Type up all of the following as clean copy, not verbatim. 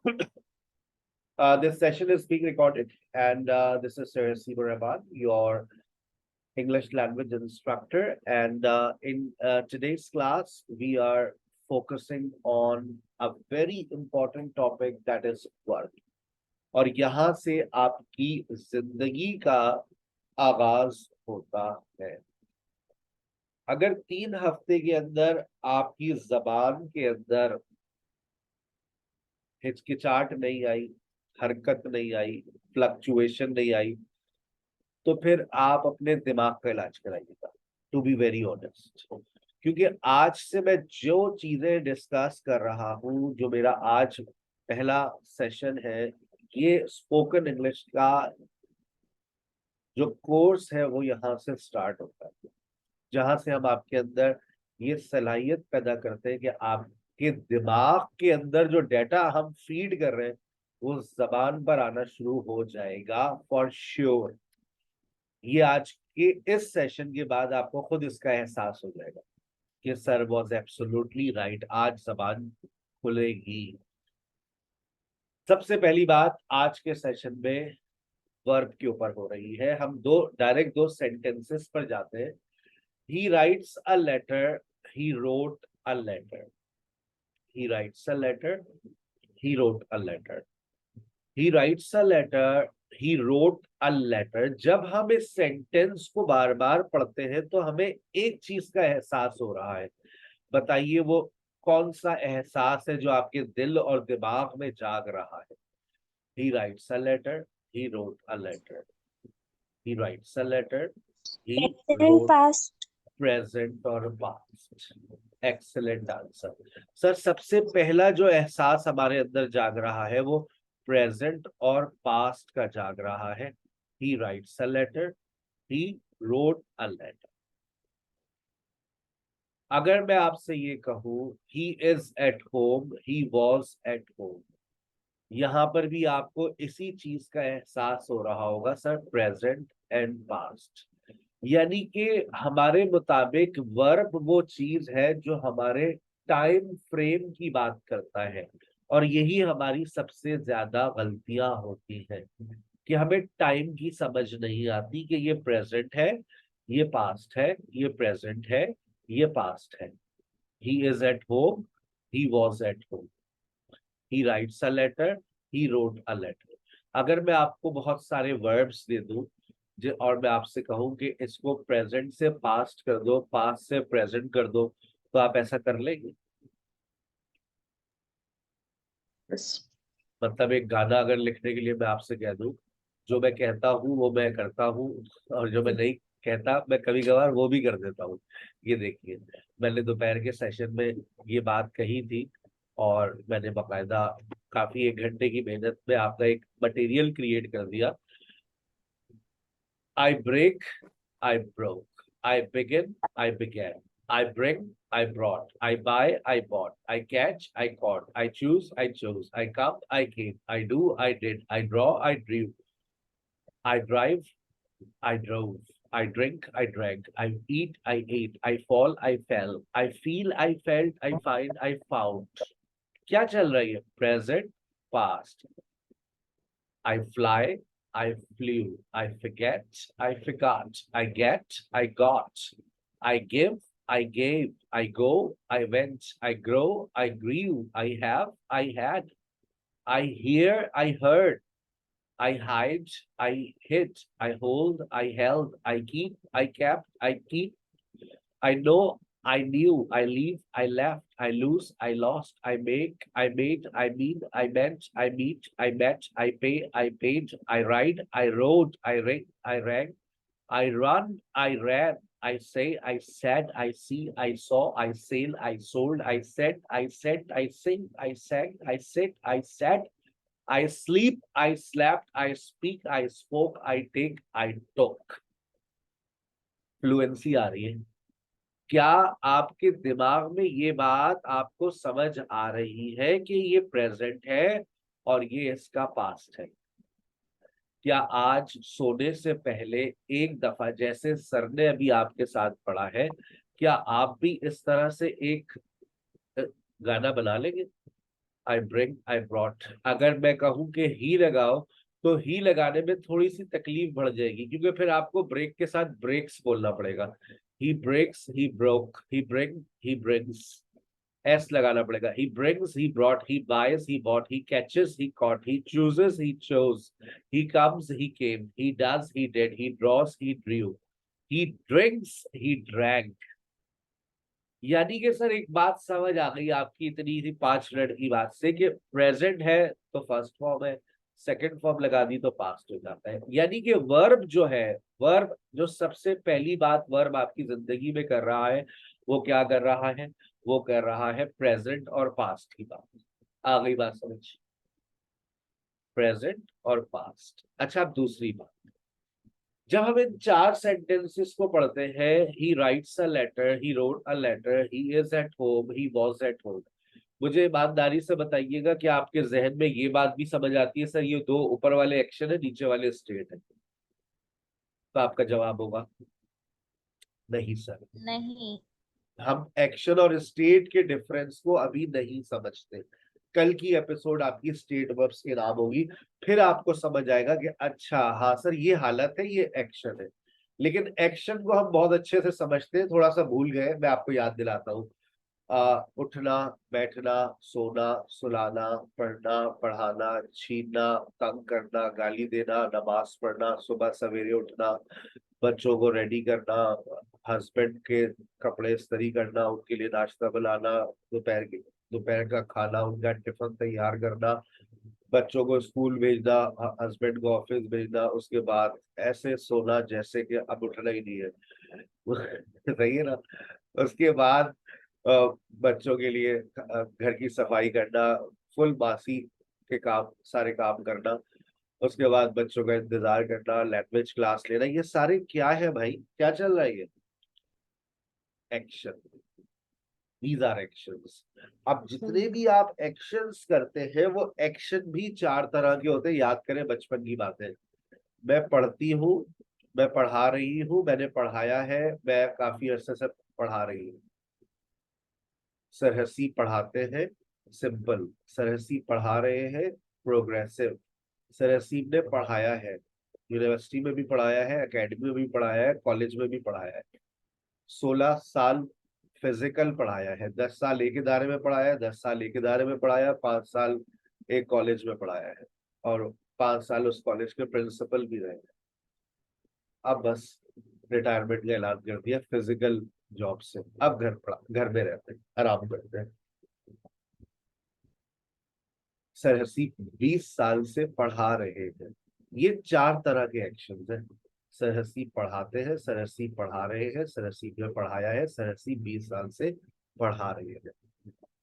This session is being recorded, and this is Sir Sibar Rahman, your English language instructor. And in today's class, we are focusing on a very important topic, that is work. और यहाँ से आपकी जिंदगी का आगाज होता है। अगर 3 हफ्ते के अंदर आपकी जबान के अंदर हिचकिचाहट नहीं आई, हरकत नहीं आई, फ्लक्चुएशन नहीं आई, तो फिर आप अपने दिमाग का इलाज कराइएगा, टू बी वेरी ऑनेस्ट। क्योंकि आज से मैं जो चीजें डिस्कस कर रहा हूं, जो मेरा आज पहला सेशन है, ये स्पोकन इंग्लिश का जो कोर्स है वो यहाँ से स्टार्ट होता है, जहां से हम आपके अंदर ये सलाहियत पैदा करते हैं कि आपके दिमाग के अंदर जो डाटा हम फीड कर रहे हैं वो जबान पर आना शुरू हो जाएगा फॉर श्योर। ये आज के इस सेशन के बाद आपको खुद इसका एहसास हो जाएगा कि सर वाज एब्सोल्युटली राइट, आज जबान खुलेगी। सबसे पहली बात आज के सेशन में वर्ब के ऊपर हो रही है। हम डायरेक्ट दो सेंटेंसेस पर जाते हैं। He writes a letter, he wrote a letter. He writes a letter, he wrote a letter. He writes a letter, he wrote a letter. जब हम इस सेंटेंस को बार बार पढ़ते हैं तो हमें एक चीज का एहसास हो रहा है। बताइए वो कौन सा एहसास है जो आपके दिल और दिमाग में जाग रहा है? He writes a letter, he wrote a letter. He writes a letter, he wrote past. Present और पास्ट। Excellent answer sir. सबसे पहला जो एहसास हमारे अंदर जाग रहा है वो प्रेजेंट और पास्ट का जाग रहा है। He writes a letter, he wrote a letter. अगर मैं आपसे ये कहूं he is at home, he was at home, यहां पर भी आपको इसी चीज का एहसास हो रहा होगा सर, प्रेजेंट एंड पास्ट। यानी कि हमारे मुताबिक वर्ब वो चीज है जो हमारे टाइम फ्रेम की बात करता है, और यही हमारी सबसे ज्यादा गलतियां होती हैं कि हमें टाइम की समझ नहीं आती कि ये प्रेजेंट है, ये पास्ट है, ये प्रेजेंट है, ये पास्ट है। He is at home, he was at home, he writes a letter, he wrote a letter. अगर मैं आपको बहुत सारे वर्ब्स दे दूं और मैं आपसे कहूं कि इसको प्रेजेंट से पास्ट कर दो, पास्ट से प्रेजेंट कर दो, तो आप ऐसा कर लेंगे? मतलब एक गाना अगर लिखने के लिए मैं आपसे कह दूं, जो मैं कहता हूँ वो मैं करता हूँ, और जो मैं नहीं कहता मैं कभी कभार वो भी कर देता हूँ। ये देखिए, मैंने दोपहर के सेशन में ये बात कही थी, और मैंने बाकायदा काफी 1 घंटे की मेहनत में आपका एक मटेरियल क्रिएट कर दिया। I break, I broke. I begin, I began. I bring, I brought. I buy, I bought. I catch, I caught. I choose, I chose. I come, I came. I do, I did. I draw, I drew. I drive, I drove. I drink, I drank. I eat, I ate. I fall, I fell. I feel, I felt. I find, I found. क्या चल रही है? Present, past. I fly, I flew, I forget, I forgot, I get, I got, I give, I gave, I go, I went, I grow, I grew, I have, I had, I hear, I heard, I hide, I hid, I hold, I held, I keep, I kept, I keep, I know, I knew, I leave, I left, I lose, I lost, I make, I made, I mean, I meant, I meet, I met, I pay, I paid, I ride, I rode, I ring, I rang, I run, I ran, I say, I said, I see, I saw, I sail, I sold, I said, I sing, I sang, I sit, I sat, I sleep, I slept, I speak, I spoke, I take, I took। Fluency आ रही है? क्या आपके दिमाग में ये बात आपको समझ आ रही है कि ये प्रेजेंट है और ये इसका पास्ट है? क्या आज सोने से पहले एक दफा, जैसे सर ने अभी आपके साथ पढ़ा है, क्या आप भी इस तरह से एक गाना बना लेंगे? आई ब्रिंग, आई ब्रॉट। अगर मैं कहूं कि ही लगाओ, तो ही लगाने में थोड़ी सी तकलीफ बढ़ जाएगी, क्योंकि फिर आपको ब्रेक के साथ ब्रेक्स बोलना पड़ेगा। He breaks, he broke, he bring, he brings. S लगाना पड़ेगा। He brings, he brought, he buys, he bought, he catches, he caught, he chooses, he chose, he comes, he came, he does, he did, he draws, he drew, he drinks, he drank. यानी कि sir एक बात समझ आ गई आपकी इतनी सी 5 minute की बात से कि प्रेजेंट है तो फर्स्ट फॉर्म है, सेकंड फॉर्म लगा दी तो पास्ट हो जाता है। यानी कि वर्ब जो है, वर्ब जो सबसे पहली बात वर्ब आपकी जिंदगी में कर रहा है, वो क्या कर रहा है? वो कर रहा है प्रेजेंट और पास्ट की बात। आ गई बात समझ? प्रेजेंट और पास्ट। अच्छा, अब दूसरी बात, जब हम इन 4 सेंटेंसेस को पढ़ते हैं, he writes a letter, he wrote a letter, he is at home, he was at home, मुझे ईमानदारी से बताइएगा कि आपके जहन में ये बात भी समझ आती है सर ये दो ऊपर वाले एक्शन है, नीचे वाले स्टेट है? तो आपका जवाब होगा नहीं सर। नहीं। हम एक्शन और स्टेट के डिफरेंस को अभी नहीं समझते। कल की एपिसोड आपकी स्टेट वर्ब्स की नाम होगी, फिर आपको समझ आएगा कि अच्छा हाँ सर ये हालत है, ये एक्शन है। लेकिन एक्शन को हम बहुत अच्छे से समझते हैं, थोड़ा सा भूल गए, मैं आपको याद दिलाता हूँ। उठना, बैठना, सोना, सुलाना, पढ़ना, पढ़ाना, छीनना, तंग करना, गाली देना, नमाज पढ़ना, सुबह सवेरे उठना, बच्चों को रेडी करना, हस्बैंड के कपड़े इस्त्री करना, उनके लिए नाश्ता बनाना, दोपहर का खाना, उनका टिफिन तैयार करना, बच्चों को स्कूल भेजना, हस्बैंड को ऑफिस भेजना, उसके बाद ऐसे सोना जैसे कि अब उठना ही नहीं है। सही है ना? उसके बाद अ, बच्चों के लिए घर की सफाई करना, फुल बासी के काम, सारे काम करना, उसके बाद बच्चों का इंतजार करना, लैंग्वेज क्लास लेना, ये सारे क्या है भाई? क्या चल रहा है ये? एक्शन। These are actions. अब जितने भी आप एक्शंस करते हैं, वो एक्शन भी 4 तरह के होते हैं। याद करें बचपन की बातें। मैं पढ़ती हूँ, मैं पढ़ा रही हूँ, मैंने पढ़ाया है, मैं काफी अरसे से पढ़ा रही हूँ। सरहसी पढ़ाते हैं, सिंपल। सरहसी पढ़ा रहे हैं, प्रोग्रेसिव। सरहसी ने पढ़ाया है, यूनिवर्सिटी में भी पढ़ाया है, एकेडमी में भी पढ़ाया है, कॉलेज में भी पढ़ाया है। 16 साल फिजिकल पढ़ाया है, 10 साल एक इदारे में पढ़ाया है, 10 साल एक इदारे में पढ़ाया, 5 साल एक कॉलेज में पढ़ाया है, और 5 साल उस कॉलेज के प्रिंसिपल भी रहे। अब बस रिटायरमेंट का ऐलान कर दिया फिजिकल जॉब से, अब घर में रहते हैं, आराम करते हैं। सरहसी 20 साल से पढ़ा रहे हैं। ये 4 तरह के एक्शन हैं। सरहसी पढ़ाते हैं, सरहसी पढ़ा रहे हैं, सरहसी ने पढ़ाया है, सरहसी 20 साल से पढ़ा रहे हैं।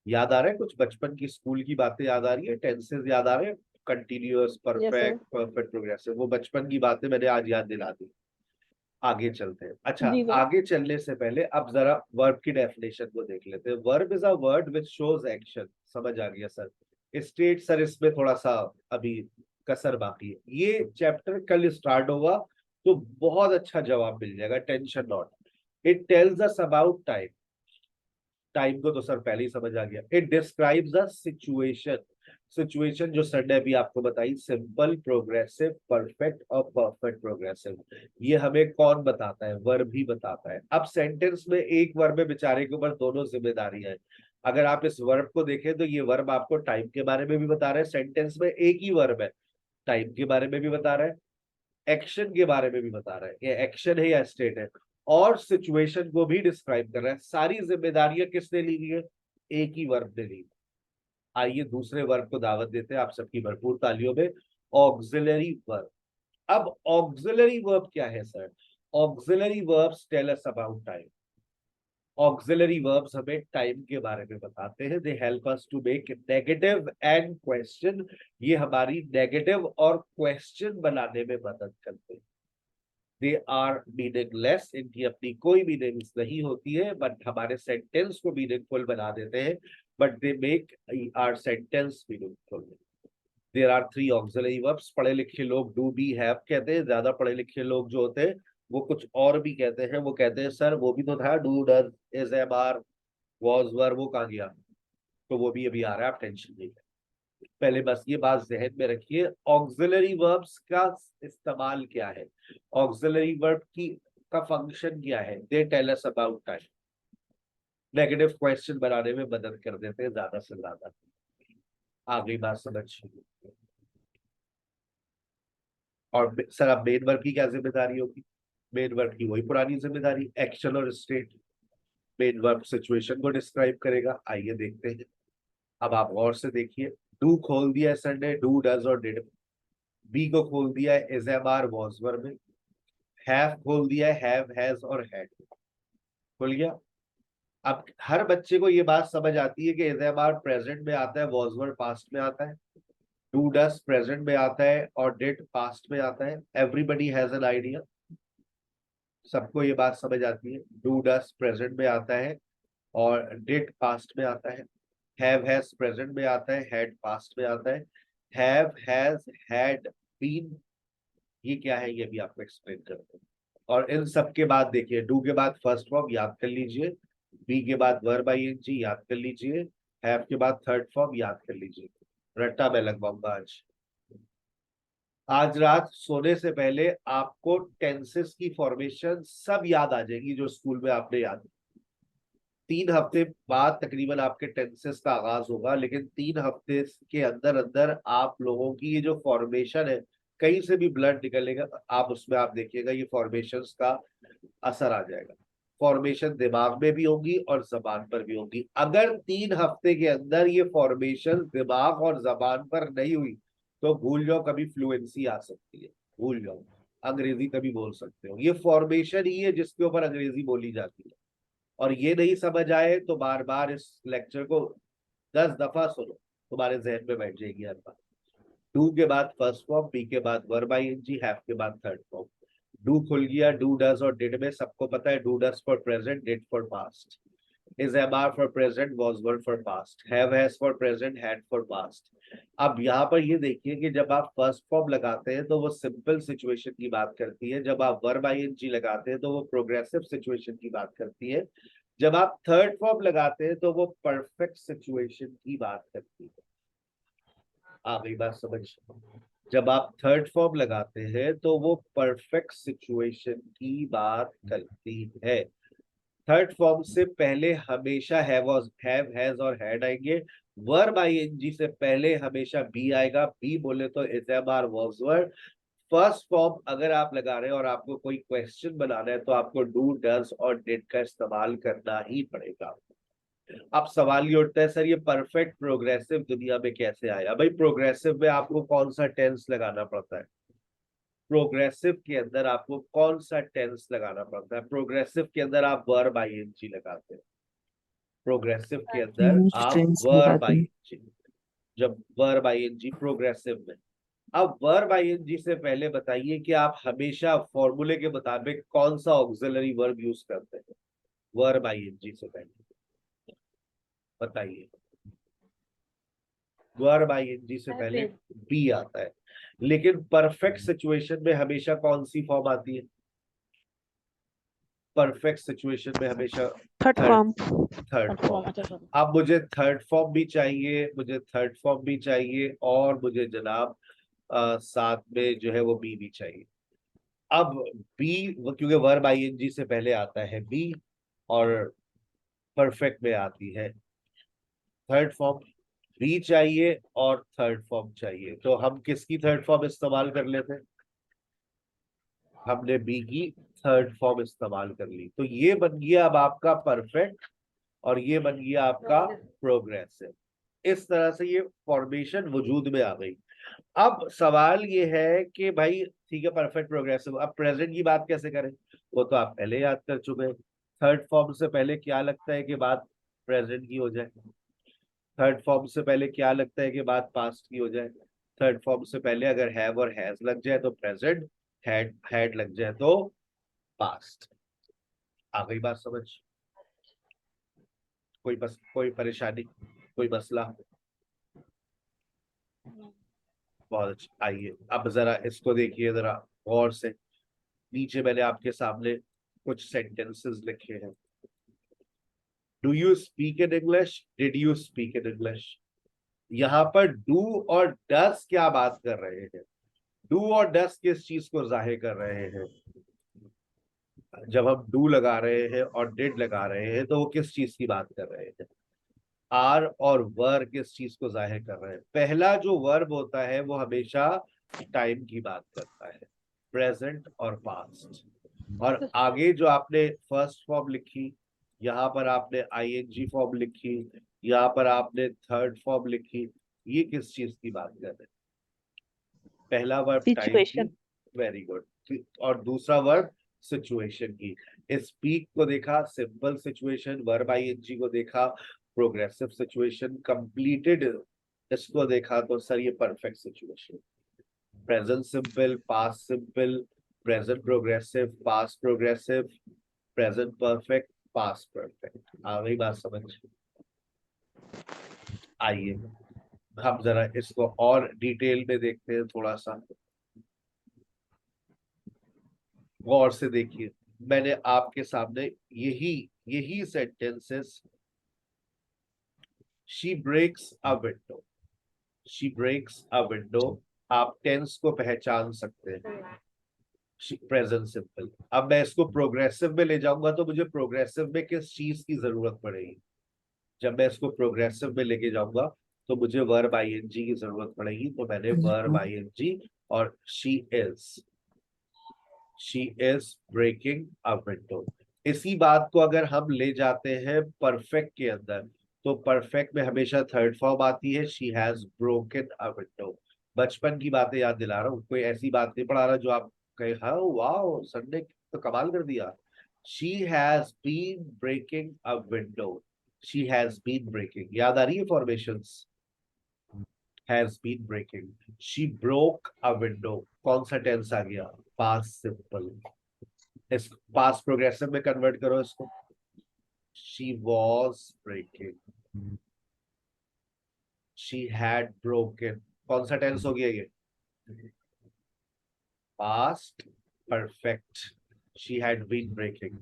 याद आ रहा है कुछ बचपन की स्कूल की बातें? याद आ रही है? टेंसेस याद आ रहे हैं? Continuous, yes sir. Perfect, perfect, progressive, वो बचपन की बातें मैंने आज याद दिला दी। आगे चलते हैं। अच्छा, जी सर। आगे चलने से पहले अब जरा वर्ब की डेफिनेशन को देख लेते हैं। Verb is a word which shows action. समझ आ गया सर? स्टेट सर इसमें थोड़ा सा अभी कसर बाकी है। ये चैप्टर कल स्टार्ट होगा तो बहुत अच्छा जवाब मिल जाएगा, tension not. It tells us about time. Time को तो सर पहले ही समझ आ गया। It describes a situation. Situation जो सर ने अभी आपको बताई, सिंपल, प्रोग्रेसिव, परफेक्ट और परफेक्ट प्रोग्रेसिव, ये हमें कौन बताता है? वर्ब ही बताता है। अब सेंटेंस में एक वर्ब में बेचारे के ऊपर दोनों जिम्मेदारियां हैं। अगर आप इस वर्ब को देखें तो ये वर्ब आपको टाइम के बारे में भी बता रहा है, सेंटेंस में एक ही वर्ब है, टाइम के बारे में भी बता रहा है, एक्शन के बारे में भी बता रहा है, ये एक्शन है या स्टेट है, और सिचुएशन को भी डिस्क्राइब कर रहा है। सारी जिम्मेदारियां किसने ली हुई है? एक ही वर्ब ने ली। आइए दूसरे वर्ब को दावत देते हैं आप सबकी भरपूर तालियों में। Auxiliary verb. अब ऑक्सिलरी वर्ब क्या है sir? Auxiliary verbs tell us about time. Auxiliary verbs हमें टाइम के बारे में बताते हैं। They help us to make negative and question. ये हमारी नेगेटिव और क्वेश्चन बनाने में मदद करते हैं। दे आर मीनिंगलेस, इनकी अपनी कोई मीनिंग्स नहीं होती है, बट हमारे सेंटेंस को मीनिंगफुल बना देते हैं। But they make our sentence meaningful. There are 3 auxiliary verbs. पढ़े लिखे लोग डू बी हैव कहते हैं, ज्यादा पढ़े लिखे लोग जो होते हैं वो कुछ और भी कहते हैं। वो कहते हैं सर वो भी तो था, do, does, is, am, are, was, were, वो कहाँ गया? तो वो भी अभी आ रहा है, आप टेंशन नहीं है। पहले बस ये बात जहन में रखिए, ऑक्सिलरी वर्ब्स का इस्तेमाल क्या है, ऑक्सिलरी वर्ब की का फंक्शन क्या है, they tell us about time. Negative question बनाने में मदद कर देते हैं ज्यादा से ज्यादा। आगे बात समझिए। और सर अब मेन वर्ब की क्या जिम्मेदारी होगी, मेन वर्ब की वही पुरानी जिम्मेदारी, एक्शन और स्टेट। मेन वर्ब सिचुएशन को डिस्क्राइब करेगा, आइए देखते हैं। अब आप गौर से देखिए, डू खोल दिया है सर ने, डू डज और डिड। बी को खोल दिया है is am are was verb में। हैव खोल दिया है हैव हैज और हैड, खुल गया। अब हर बच्चे को ये बात समझ आती है कि इज एम आर प्रेजेंट में आता है, वॉज वर्ब पास्ट में आता है, डू डज प्रेजेंट में आता है और डिड पास्ट में आता है। एवरीबडी हैज एन आइडिया, सबको ये बात समझ आती है, डू डज प्रेजेंट में आता है और डिड पास्ट में आता है। हैव हैज प्रेजेंट में आता है, हैड पास्ट में आता है। हैव हैज हैड बीन, ये क्या है ये भी आपको एक्सप्लेन करते हैं। और इन सब के बाद देखिए, डू के बाद फर्स्ट फॉर्म याद कर लीजिए, बी के बाद वर्ब आईएनजी याद कर लीजिए, हैव के बाद थर्ड फॉर्म याद कर लीजिए। रट्टा मैं लगवाऊंगा आज। आज रात सोने से पहले आपको टेंसेस की फॉर्मेशन सब याद आ जाएगी जो स्कूल में आपने याद। 3 हफ्ते बाद तकरीबन आपके टेंसेस का आगाज होगा, लेकिन 3 हफ्ते के अंदर अंदर आप लोगों की ये जो फॉर्मेशन है, कहीं से भी ब्लड निकलेगा आप उसमें आप देखिएगा ये फॉर्मेशंस का असर आ जाएगा। फॉर्मेशन दिमाग में भी होगी और जबान पर भी होगी। अगर 3 हफ्ते के अंदर ये फॉर्मेशन दिमाग और जबान पर नहीं हुई तो भूल जाओ कभी फ्लुएंसी आ सकती है, भूल जाओ अंग्रेजी कभी बोल सकते हो। ये फॉर्मेशन ही है जिसके ऊपर अंग्रेजी बोली जाती है। और ये नहीं समझ आए तो बार बार इस लेक्चर को 10 दफा सुनो, तुम्हारे जहन में बैठ जाएगी हर बार। डू के बाद फर्स्ट फॉर्म, बी के बाद वर्ब आईएनजी, हैव के बाद थर्ड फॉर्म। डू खुल गया, डू डज और डिड में सबको पता है, do does for present, did for past, is am are for present, was were for past, have has for present, had for past. अब यहाँ पर ये देखिए कि जब आप फर्स्ट फॉर्म लगाते हैं तो वो सिंपल सिचुएशन की बात करती है, जब आप वर्ब आईएनजी लगाते हैं तो वो प्रोग्रेसिव सिचुएशन की बात करती है, जब आप थर्ड फॉर्म लगाते हैं तो वो परफेक्ट सिचुएशन की बात करती है। आ गई बात समझ। जब आप थर्ड फॉर्म लगाते हैं तो वो परफेक्ट सिचुएशन की बात करती है। थर्ड फॉर्म से पहले हमेशा हैव हैज और हैड आएंगे। वर्ब आईएनजी से पहले हमेशा बी आएगा, बी बोले तो is am are was were. First form अगर आप लगा रहे हैं और आपको कोई क्वेश्चन बनाना है तो आपको डू डज और डिड का इस्तेमाल करना ही पड़ेगा। अब सवाल ये उठता है सर ये परफेक्ट प्रोग्रेसिव दुनिया में कैसे आया। भाई प्रोग्रेसिव में आपको कौन सा टेंस लगाना पड़ता है, प्रोग्रेसिव के अंदर आपको कौन सा टेंस लगाना पड़ता है, प्रोग्रेसिव के अंदर आप वर्ब आईएनजी लगाते हैं, प्रोग्रेसिव के अंदर यूज्ड आप टेंस वर्ब लगाते हैं। आईएनजी, जब वर्ब आईएनजी प्रोग्रेसिव में। अब वर्ब आईएनजी से पहले बताइए कि आप हमेशा फॉर्मूले के मुताबिक कौन सा ऑक्सिलरी वर्ब यूज करते हैं, वर्ब आईएनजी से पहले बताइए। वर्ब आईएनजी से पहले बी आता है, लेकिन परफेक्ट सिचुएशन में हमेशा कौन सी फॉर्म आती है, परफेक्ट सिचुएशन में हमेशा third third, form. Third form. अब मुझे थर्ड फॉर्म भी चाहिए, मुझे थर्ड फॉर्म भी चाहिए और मुझे जनाब साथ में जो है वो बी भी चाहिए। अब बी क्योंकि वर्ब आईएनजी से पहले आता है बी और परफेक्ट में आती है थर्ड फॉर्म, बी चाहिए और थर्ड फॉर्म चाहिए, तो हम किसकी थर्ड फॉर्म इस्तेमाल कर लेते हैं, हमने बी की थर्ड फॉर्म इस्तेमाल कर ली। तो ये बन गया अब आपका परफेक्ट और ये बन गया आपका प्रोग्रेसिव। इस तरह से ये फॉर्मेशन वजूद में आ गई। अब सवाल ये है कि भाई ठीक है परफेक्ट प्रोग्रेसिव, अब प्रेजेंट की बात कैसे करें, वो तो आप पहले याद कर चुके हैं। थर्ड फॉर्म से पहले क्या लगता है कि बात प्रेजेंट की हो जाए, थर्ड फॉर्म से पहले क्या लगता है कि बात पास्ट की हो जाए, थर्ड फॉर्म से पहले अगर हैव और हैज लग जाए तो प्रेजेंट, हैड हैड लग जाए तो पास्ट। आ गई बात समझ, कोई बस कोई परेशानी, कोई मसला। बहुत अच्छा, आइए अब जरा इसको देखिए जरा गौर से। नीचे मैंने आपके सामने कुछ सेंटेंसेस लिखे हैं। Do you speak in English, did you speak in English, यहाँ पर डू और डस क्या बात कर रहे हैं? डू और डस किस चीज को जाहिर कर रहे हैं? जब हम डू लगा रहे हैं और डिड लगा रहे हैं तो वो किस चीज की बात कर रहे हैं? आर और वर किस चीज को जाहिर कर रहे हैं? पहला जो वर्ब होता है वो हमेशा टाइम की बात करता है, प्रेजेंट और पास्ट। और आगे जो आपने फर्स्ट फॉर्म लिखी, यहाँ पर आपने आईएनजी फॉर्म लिखी, यहाँ पर आपने थर्ड फॉर्म लिखी, ये किस चीज की बात कर रहे हैं? पहला वर्ब टाइम की, सिचुएशन। वेरी गुड, और दूसरा वर्ब सिचुएशन की। स्पीक को देखा सिंपल सिचुएशन, वर्ब आईएनजी को देखा प्रोग्रेसिव सिचुएशन, कंप्लीटेड इसको देखा तो सर ये perfect situation. Present simple, past simple, present progressive, past progressive, present perfect, past perfect. आ गई बात समझ? आइए हम जरा इसको और डिटेल में देखते हैं थोड़ा सा, गौर से देखिए। मैंने आपके सामने यही यही sentences, she breaks a window, she breaks a window, आप टेंस को पहचान सकते हैं, प्रेजेंट सिंपल। अब मैं इसको प्रोग्रेसिव में ले जाऊंगा तो मुझे प्रोग्रेसिव में किस चीज की जरूरत पड़ेगी? जब मैं इसको प्रोग्रेसिव में लेके जाऊंगा तो मुझे वर्ब आईएनजी की जरूरत पड़ेगी, तो मैंने वर्ब आईएनजी और she is breaking a window. इसी बात को अगर हम ले जाते हैं परफेक्ट के अंदर, तो परफेक्ट में हमेशा थर्ड फॉर्म आती है, she has broken a window. बचपन की बातें याद दिला रहा हूँ, कोई ऐसी बात नहीं पढ़ा रहा जो आप कहे हाँ वाह सर ने तो कमाल कर दिया। She has been breaking a window, she has been breaking, याद आ रही है formations? Has been breaking, she broke a window, कौन सा टेंस आ गया? Past simple. इस पास्ट प्रोग्रेसिव में कन्वर्ट करो इसको, she was breaking, she had broken, कौन सा टेंस हो गया ये? Past perfect, she had been breaking.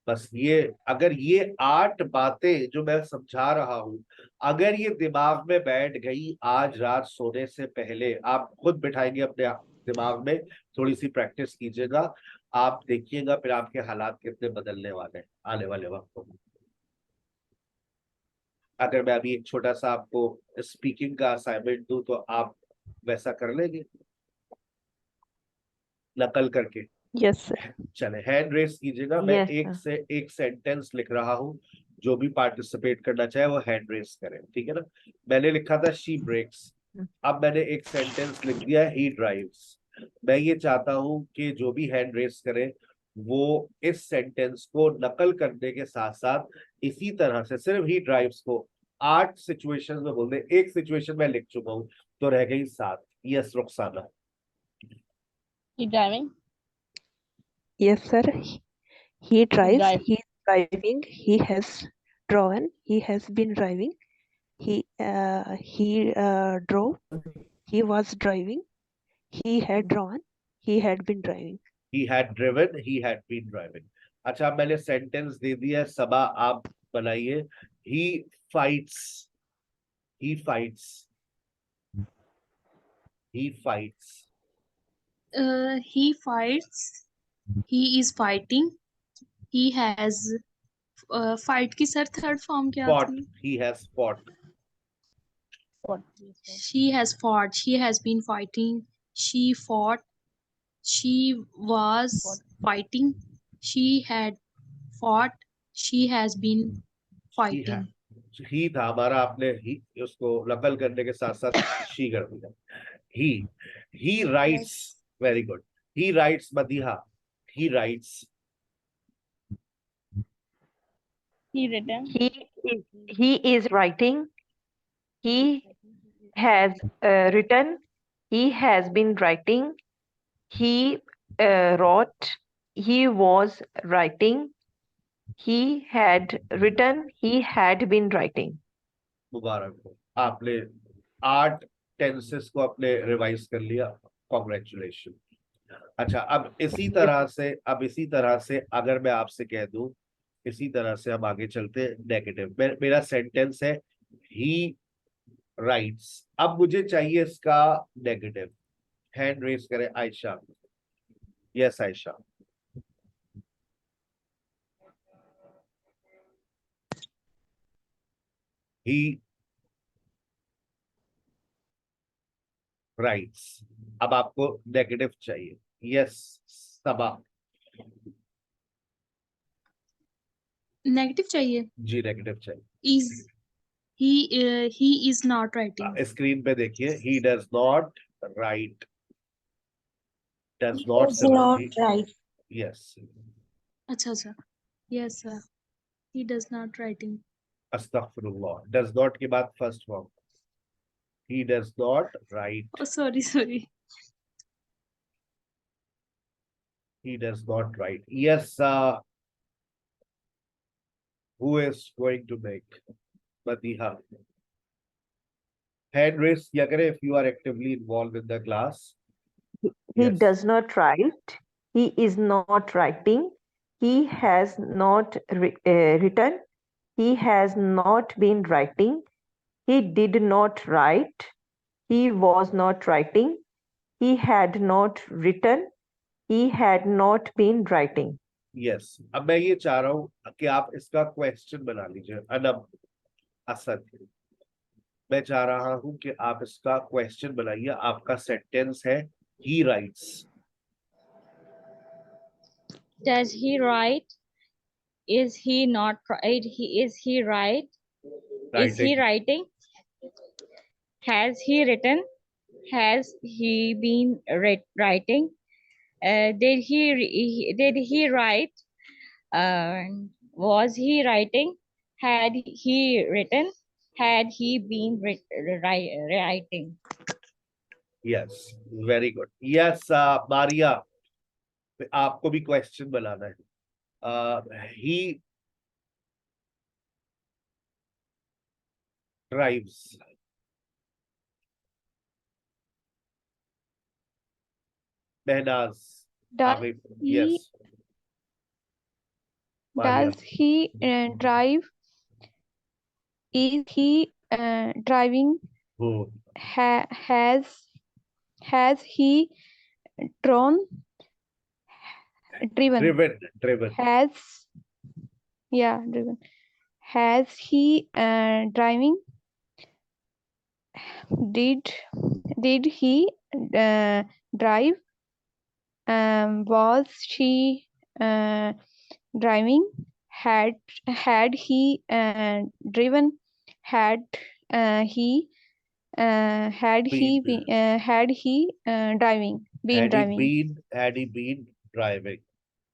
बस ये, अगर ये 8 बातें जो मैं समझा रहा हूं, अगर ये दिमाग में बैठ गई, आज रात सोने से पहले आप खुद बिठाएंगे अपने दिमाग में, थोड़ी सी प्रैक्टिस कीजिएगा, आप देखिएगा फिर आपके हालात कितने बदलने वाले हैं आने वाले वक्त में। अगर मैं अभी एक छोटा सा आपको स्पीकिंग का असाइनमेंट दूं तो आप वैसा कर लेंगे नकल करके? Yes sir. चले हैंड रेस कीजिएगा, मैं यस एक सर। से एक सेंटेंस लिख रहा हूं, जो भी पार्टिसिपेट करना चाहे वो हैंड रेस करें, ठीक है ना? मैंने लिखा था शी ब्रेक्स, अब मैंने एक सेंटेंस लिख दिया ही ड्राइव्स। मैं ये चाहता हूं कि जो भी हैंड रेस करे वो इस सेंटेंस को नकल करने के साथ साथ इसी तरह से सिर्फ ही ड्राइव्स को 8 सिचुएशन में बोल दे। एक सिचुएशन में लिख चुका हूं तो रह गई 7। Yes Rukhsana. He driving. Yes sir. He drives, Drive. He driving, he has drawn, he has been driving, he drove, he was driving, he had drawn, he had been driving. He had driven, he had been driving। अच्छा अब मैंने sentence दे दिया है, सबा आप बनाइए। he fights, he fights, he fights। He fights. He is fighting. He has. Fight की sir third form क्या fought, थी? he has fought। She has fought. She has been fighting. She fought. She was fighting. She had fought. She has been he fighting. had, ही था हमारा, आपने ही उसको नकल करने के साथ साथ शी कर दिया। ही he writes, very good, he writes Madiha, he writes। He written. He is writing. He has written. He has been writing. He wrote. He was writing. He had written. He had been writing. मुबारक हो, आपने 8 tenses को अपने revise कर लिया, congratulation. अच्छा अब इसी तरह से, अगर मैं आपसे कह दूं, इसी तरह से हम आगे चलते हैं नेगेटिव। मेरा सेंटेंस है ही राइट्स। अब मुझे चाहिए इसका नेगेटिव। हैंड रेस करें Ayesha. Yes Ayesha. He writes. अब आपको नेगेटिव चाहिए। यस सबा। नेगेटिव चाहिए। जी नेगेटिव चाहिए। Is he is not writing. Screen पे देखिए, he does not write. Does He not is से not right. यस। अच्छा अच्छा, yes sir, he does not writing. अस्तगफिरुल्लाह। डज नॉट के बाद first form. He does not write. Oh sorry. He does not write. Yes, who is going to make? Madiha. Hand raise किया करें if you are actively involved in the class. He Yes. does not write. He is not writing. He has not written. He has not been writing. He did not write. He was not writing. He had not written. He had not been writing. Yes. अब मैं ये चाह रहा हूँ कि आप इसका question बना लीजिए। अनब असद, मैं चाह रहा हूँ कि आप इसका क्वेश्चन बनाइए। आपका सेंटेंस है he writes. Does he write? Is he not right? Is he right? Is he Writing. writing? Has he written? Has he been writing? Did he write? Was he writing? Had he written? Had he been writing? Yes. Very good. Yes, Maria. आपको भी question बनाना है। He drives. Mehnaz. Does Amir. he Yes. Maria. does he drive? Is he driving? Who? Has he driven? Driven. Has driven. Has he driving? Did he drive? Was she driving? Had he driven? Had he Been. driving? Been driving? Had he been driving.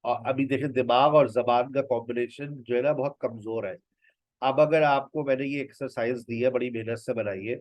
और अभी देखें दिमाग और जबान का combination जो है ना बहुत कमजोर है। अब अगर आपको मैंने ये एक्सरसाइज दी है, बड़ी मेहनत से बनाई है।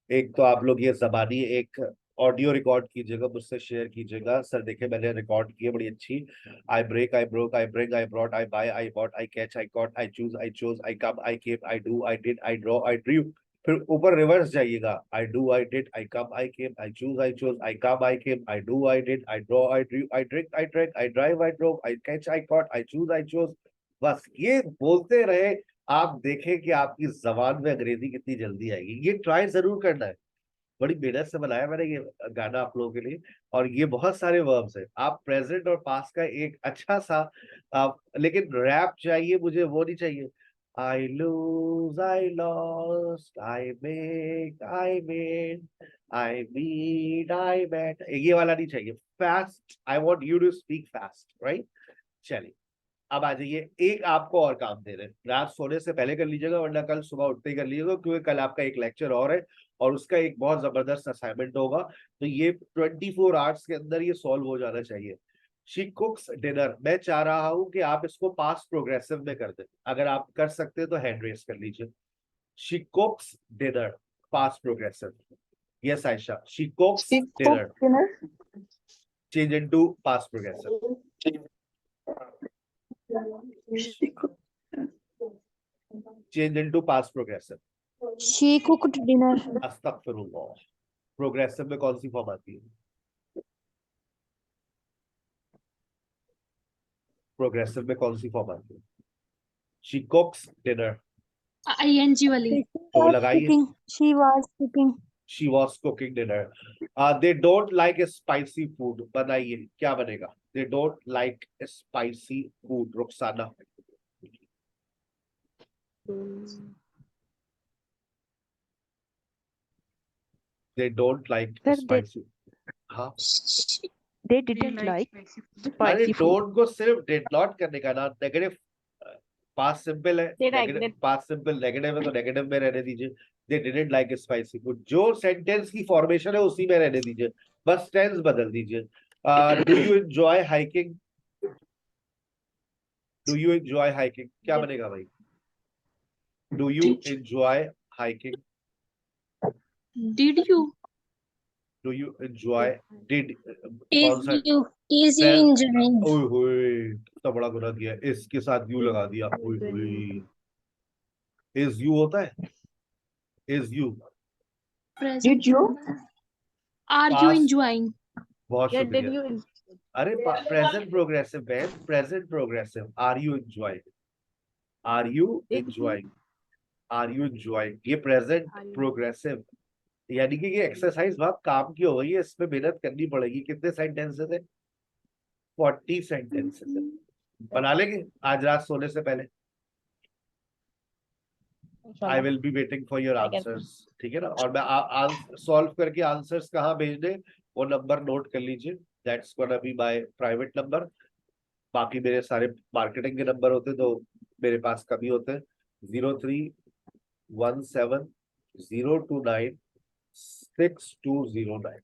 एक तो आप लोग ये जबानी एक ऑडियो रिकॉर्ड कीजिएगा, मुझसे शेयर कीजिएगा। सर देखिए मैंने रिकॉर्ड की है बड़ी अच्छी। I break, I broke, I bring, I brought, I buy, I bought, I catch, I caught, I choose, I chose, I come, I came, I do, I did, I draw, I drew. फिर ऊपर reverse जाइएगा। I do, I did, I come, I came, I choose, I chose, I come, I came, I do, I did, I draw, I drew, I drink, I drank, I drive, I drove, I catch, I caught, I choose, I chose. बस ये बोलते रहे, आप देखें कि आपकी जबान में अंग्रेजी कितनी जल्दी आएगी। ये ट्राई जरूर करना है। बड़ी मेहनत से बनाया मैंने ये गाना आप लोगों के लिए। और ये बहुत सारे वर्ब्स है। आप प्रेजेंट और पास्ट का एक अच्छा सा लेकिन रैप चाहिए मुझे, वो नहीं चाहिए। I lose, I lost, I make, I made, I meet, I met, ये वाला नहीं चाहिए। Fast, I want you to speak fast, right. चलिए अब आ जाइए। एक आपको और काम दे रहे हैं, रात सोने से पहले कर लीजिएगा वरना कल सुबह उठते ही कर लीजिएगा, क्योंकि कल आपका एक लेक्चर और है और उसका एक बहुत जबरदस्त असाइनमेंट होगा। तो ये 24 आवर्स के अंदर ये सॉल्व हो जाना चाहिए। She cooks dinner. मैं चाह रहा हूं कि आप इसको पास्ट प्रोग्रेसिव में कर दें। अगर आप कर सकते हैं तो हैंड रेस कर लीजिए। She cooks dinner, past progressive. Yes Ayesha, she cooks dinner. Change into past progressive. Change into past progressive. She cooked dinner. अस्तगफिरुल्लाह। प्रोग्रेसिव में कौन सी फॉर्म आती है? प्रोग्रेसिव में कौन सी फॉर्म आती है? She cooks dinner. ing वाली तो लगाइए, cooking. She was cooking. she was cooking dinner. They don't like spicy food. बनाइए, क्या बनेगा? They don't like spicy food. Rukhsana, they don't like Sir, spicy. हाँ, they didn't like अरे spicy food. डोंट को सिर्फ डिड नॉट करने का ना, नेगेटिव पास्ट सिंपल है, नेगेटिव पास्ट सिंपल नेगेटिव है तो नेगेटिव में रहने दीजिए. They didn't like spicy food, जो सेंटेंस की फॉर्मेशन है उसी में रहने दीजिए, बस टेंस बदल दीजिए. Do you enjoy hiking? Do you enjoy hiking क्या बनेगा भाई? Do you enjoy hiking? did you do you enjoy? Did Is कौन सा? you is you Then- enjoying? ओए होए, कितना बड़ा गुनाह किया, इसके साथ यू लगा दिया. ओए होए, इज यू होता है, is you. present Did you? are you Past. enjoying बहुत शुक्रिया. अरे प्रेजेंट प्रोग्रेसिव है, present progressive. Are you enjoying? Are you enjoying? Are you enjoying? ये प्रेजेंट प्रोग्रेसिव, यानी कि ये एक्सरसाइज बहुत काम की हो गई है, इसमें मेहनत करनी पड़ेगी. कितने सेंटेंसेस है? 40 सेंटेंसेस है. बना लेंगे आज रात सोने से पहले. I will be waiting for your answers. ठीक है ना? और मैं सॉल्व करके आंसर्स कहाँ भेजने वो नंबर नोट कर लीजिए. That's gonna be my private number. बाकी मेरे सारे मार्केटिंग के नंबर होते तो मेरे पास कभी होते. 03170296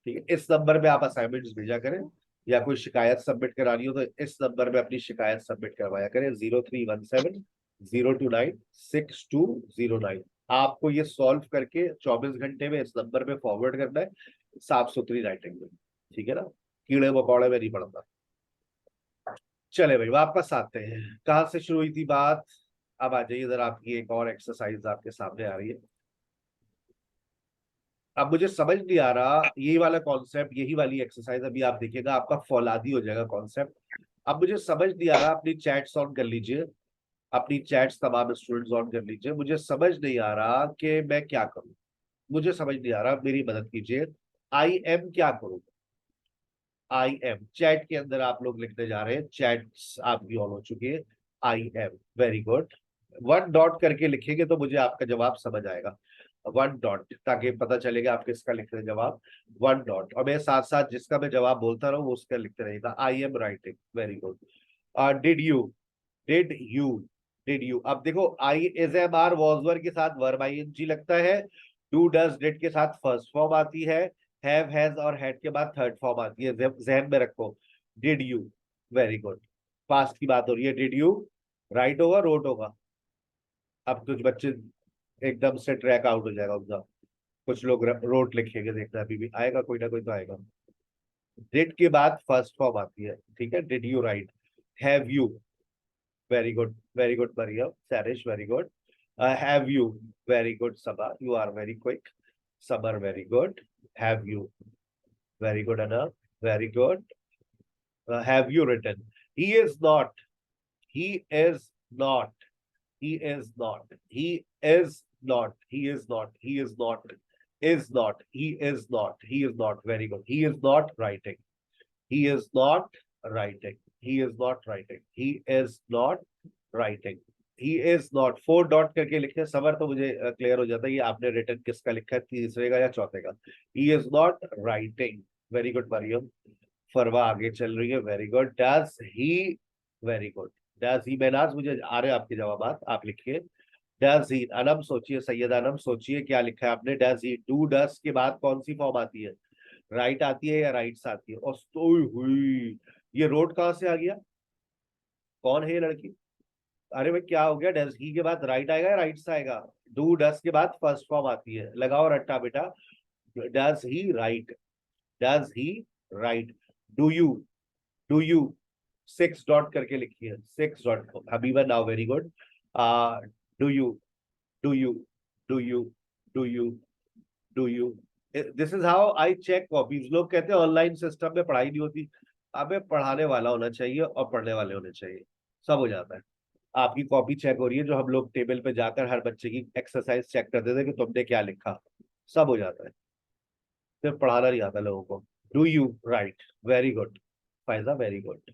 ठीक है. इस नंबर पे आप असाइनमेंट्स भेजा करें, या कोई शिकायत सबमिट करानी हो तो इस नंबर पे अपनी शिकायत सबमिट करवाया करें. 03170296 आपको ये सॉल्व करके 24 घंटे में इस नंबर पे फॉरवर्ड करना है, साफ सुथरी राइटिंग में. ठीक है ना? कीड़े मकोड़े में नहीं पड़ता. चले भाई वापस आते हैं. कहाँ से शुरू हुई थी बात? अब आ जाइए इधर. आपकी एक और एक्सरसाइज आपके सामने आ रही है. अब मुझे समझ नहीं आ रहा यही वाला कॉन्सेप्ट, यही वाली एक्सरसाइज अभी आप देखिएगा आपका फौलादी हो जाएगा कॉन्सेप्ट. अब मुझे समझ नहीं आ रहा, अपनी चैट्स ऑन कर लीजिए, अपनी चैट्स तमाम स्टूडेंट्स ऑन कर लीजिए. मुझे समझ नहीं आ रहा कि मैं क्या करूं, मुझे समझ नहीं आ रहा, मेरी मदद कीजिए. आई एम क्या करूं? आई एम चैट के अंदर आप लोग लिखने जा रहे हैं, चैट्स आपकी ऑन हो चुकी है. I am, very good. 1 dot करके लिखेंगे तो मुझे आपका जवाब समझ आएगा. 1 डॉट, ताकि पता चलेगा आप किसका लिख रहे हैं जवाब. 1 डॉट, और मैं साथ साथ जिसका मैं जवाब बोलता रहूं वो उसका लिखते रहेगा. I am writing, very good. Did you? Did you? Did you? अब देखो I is am are was were के साथ वर्ब आईएनजी लगता है. डू डज डिड के साथ फर्स्ट फॉर्म आती है. हैव हैज और हैड के बाद थर्ड फॉर्म आती है. जहन में रखो. Did you, very good. Past की बात हो रही है. डिड यू राइट होगा, रोट होगा? अब कुछ बच्चे एकदम से ट्रैक आउट हो जाएगा उनका. कुछ लोग रोट लिखेंगे, देखना अभी भी आएगा, कोई ना कोई तो आएगा. डिड के बाद फर्स्ट फॉर्म आती है. ठीक है. Did you right? Have you, very good, very good Maria. Sarish, very good. Have you? Very good Sabha, you are very quick. Sabar, very good. Have you? Very good Anna, very good. Have you written? He is not. He is not. He is not. He is not. He is not. He is not. Is not. He is not. He is not. Very good. He is not writing. He is not writing. He is not writing. He is not writing. He is not. 4 dot करके लिखे summer तो मुझे clear हो जाता है ये आपने return किसका लिखा है, तीसरे का या चौथे का. He is not writing. Very good Maryam. फरवा आगे चल रही है, very good. Does he? Very good. Does he? Mahnaz मुझे आ रहे आपके जवाब, आप लिखिए. Does he? अनम सोचिए, सैयद अनम सोचिए क्या लिखा है आपने. Does he? Do does के बाद कौन सी फॉर्म आती है? राइट आती है या राइट्स आती है? और हुई ये रोड कहां से आ गया? कौन है ये लड़की? अरे भाई क्या हो गया? डज ही के बाद राइट आएगा या राइट्स आएगा? डू डस के बाद फर्स्ट फॉर्म आती है. लगाओ रट्टा बेटा. Does he write? Does he write? Do you? Do you 6 dot करके लिखिए. 6 dot. Habiba now, very good. Do you? Do you? Do you? Do you? Do you? This is how I check copies. लोग कहते हैं online system में पढ़ाई नहीं होती. अबे पढ़ाने वाला होना चाहिए और पढ़ने वाले होने चाहिए, सब हो जाता है. आपकी कॉपी चेक हो रही है, जो हम लोग टेबल पे जाकर हर बच्चे की एक्सरसाइज चेक करते थे कि तुमने क्या लिखा, सब हो जाता है, सिर्फ पढ़ाना नहीं आता लोगों को। Do you write, very good Faiza, very good.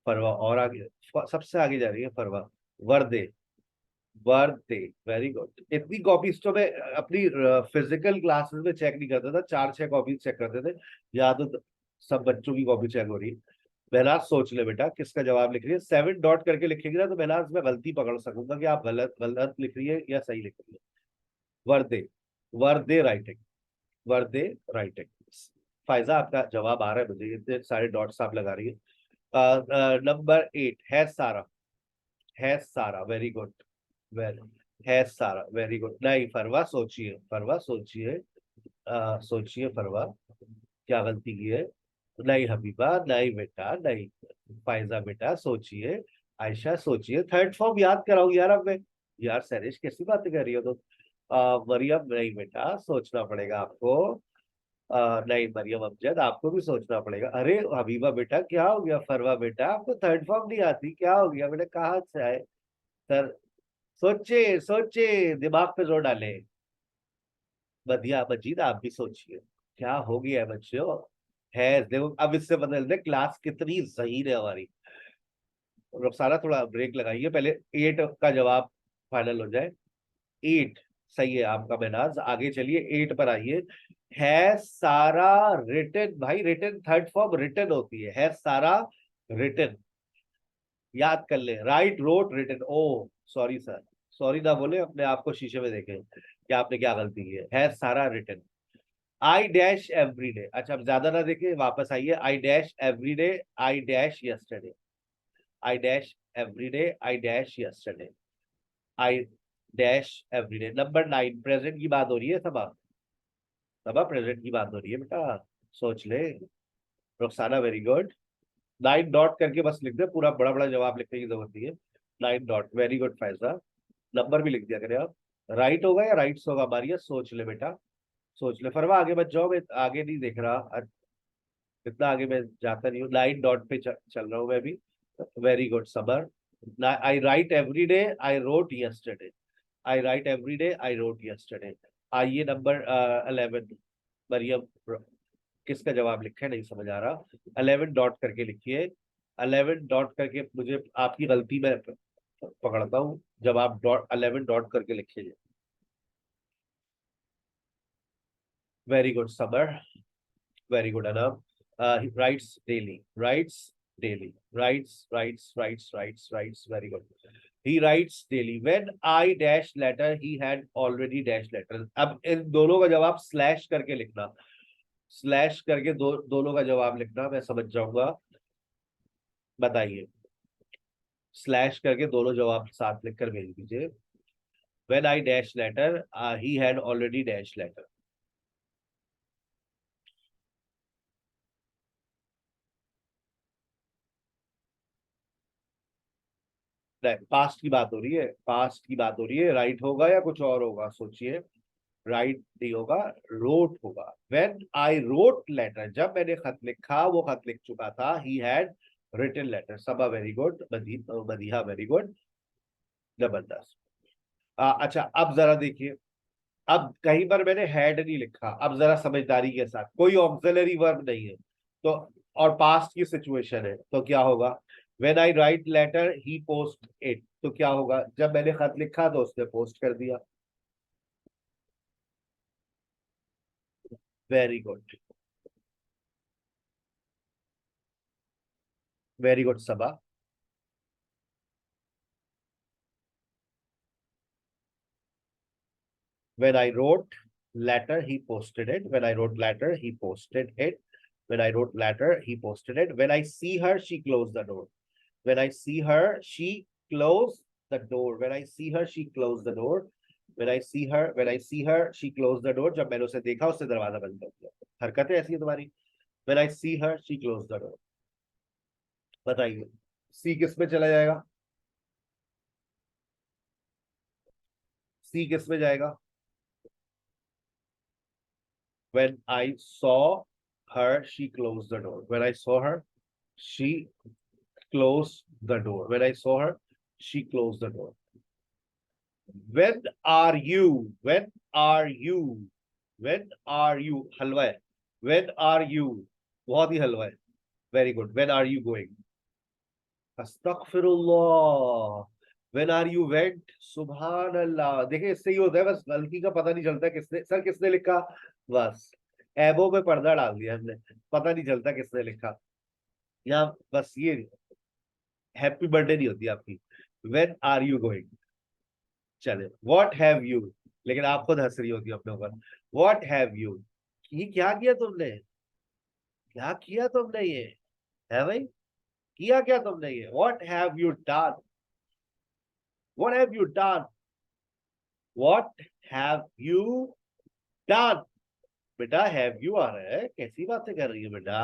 Farwa और आगे, सबसे आगे जा रही है फरवा। वर्दे, बर्थडे, वेरी गुड। इतनी कॉपीज तो मैं अपनी फिजिकल क्लासेस में चेक नहीं करता था, 4-6 कॉपीज चेक करते थे, या तो सब बच्चों की कॉपी चेक हो रही है। महनाज सोच ले बेटा किसका जवाब लिख रही है, 7 डॉट करके लिखेगी ना तो महनाज मैं गलती पकड़ सकूंगा कि आप गलत गलत लिख रही है या सही लिख रही है। वर्दे, वर्दे राइटिंग, वर्दे राइटिंग। फायजा आपका जवाब आ रहा है मुझे, इतने सारे डॉट्स आप लगा रही है। नंबर 8 है सारा, है सारा, वेरी गुड, वेरी है सारा, वेरी गुड। नहीं फरवा सोचिए, फरवा सोचिए, सोचिए फरवा, क्या गलती की है। नहीं हबीबा, नहीं बेटा, नहीं। फायजा बेटा सोचिए, आयशा सोचिए, थर्ड फॉर्म याद कराओ यार अब मैं। यार सैरिश कैसी बातें कर रही हो तुम। मरियम, नहीं बेटा सोचना पड़ेगा आपको। नहीं मरियम अमजद, आपको भी सोचना पड़ेगा। अरे हबीबा बेटा क्या हो गया, फरवा बेटा आपको थर्ड फॉर्म नहीं आती, क्या हो गया बेटा, कहाँ से आए सर। सोचे सोचे, दिमाग पे जोर डाले। बढ़िया मजीद, आप भी सोचिए क्या हो गया है बच्चों। है देखो, अब इससे बदल दे क्लास कितनी ज़हीन है हमारी। रुखसाना थोड़ा ब्रेक लगाइए, पहले 8 का जवाब फाइनल हो जाए। 8 सही है आपका महनाज, आगे चलिए 8 पर आइए। है सारा रिटन, भाई रिटन थर्ड फॉर्म रिटन होती है सारा रिटन, याद कर ले। Write, wrote, written. Oh sorry sir, sorry ना बोले, अपने आप को शीशे में देखें कि आपने क्या गलती की है सारा written. I dash every day, अच्छा अब ज्यादा ना देखे, वापस आइए। I dash every day, I dash yesterday, I dash every day, I dash yesterday, I dash every day. Number 9 present की बात हो रही है, सबा सबा प्रेजेंट की बात हो रही है बेटा, सोच ले। Rukhsana very good. 9 डॉट करके बस लिख दे, पूरा बड़ा बड़ा जवाब लिखने की जरूरत नहीं है। 9 डॉट, वेरी गुड फैसला। नंबर भी लिख दिया करें आप। राइट होगा या राइट्स होगा मारिया, सोच ले बेटा, सोच ले। फरवा आगे मत जाओ, मैं आगे नहीं देख रहा, इतना आगे मैं जाता नहीं हूँ। 9 डॉट पे चल रहा हूँ मैं भी। Very good summer. I right every day, I wrote yesterday, I right every day, I wrote yesterday. आइए नंबर 11, मरियम किसका जवाब लिखा है नहीं समझ आ रहा। 11 डॉट करके लिखिए, 11 डॉट करके, मुझे आपकी गलती में पकड़ता हूँ, जब आप 11 डॉट करके लिखिए। Very good summer, very good Anam. Rights daily, rights daily, rights, very good. He writes daily. When I dash letter, he had already dash letter. अब इन दोनों का जवाब स्लैश करके लिखना, स्लैश करके दोनों का जवाब लिखना, मैं समझ जाऊंगा। बताइए, स्लैश करके दोनों जवाब साथ लिखकर भेज दीजिए। When I dash letter, he had already dash letter. Past की बात हो रही है, पास्ट की बात हो रही है। राइट होगा या कुछ और होगा, सोचिए। राइट नहीं होगा, रोट होगा। When I wrote letter, जब मैंने खत लिखा, वो खत लिख चुका था। He had written letter. Saba very good, Madiha very good, जबरदस्त। अच्छा अब जरा देखिए, अब कहीं पर मैंने हैड नहीं लिखा, अब जरा समझदारी के साथ, कोई ऑक्सिलरी वर्ब नहीं है तो, और पास्ट की सिचुएशन है तो क्या होगा। When I write letter, he post it, तो क्या होगा, जब मैंने खत लिखा तो उसने पोस्ट कर दिया। Very good, very good Saba. When I wrote letter, he posted it. When I wrote letter, he posted it. When I wrote letter, he posted it. When I see her, she closed the door. When I see her, she closed the door. When I see her, she closed the door. When I see her, she closed the door. जब मैंने उसे देखा, उसने दरवाजा बंद कर दिया। हरकतें ऐसी है तुम्हारी। When I see her, she closed the door. बताइए, सी किस में चला जाएगा, सी किस में जाएगा। When I saw her, she closed the door. When I saw her, she closed the door. When I saw her, She closed the door. When are you? When are you? When are you? हलवा है. When are you? बहुत ही हलवा है. Very good. When are you going? अस्तगफिरुल्लाह. When are you went? सुभान अल्लाह. देखिए इससे ही होता है, बस गलती का पता नहीं चलता किसने, सर किसने लिखा, बस एबो में पर्दा डाल दिया हमने, पता नहीं चलता किसने लिखा. या बस ये हैप्पी बर्थडे नहीं होती आपकी. When are you going? चले. What have you? लेकिन आप खुद हंस रही होती अपने ऊपर. What have you? ये क्या किया तुमने? क्या किया तुमने? ये है भाई, किया क्या तुमने ये? What have you done? What have you done? What have you done? बेटा have you आ रहा है, कैसी बातें कर रही है बेटा?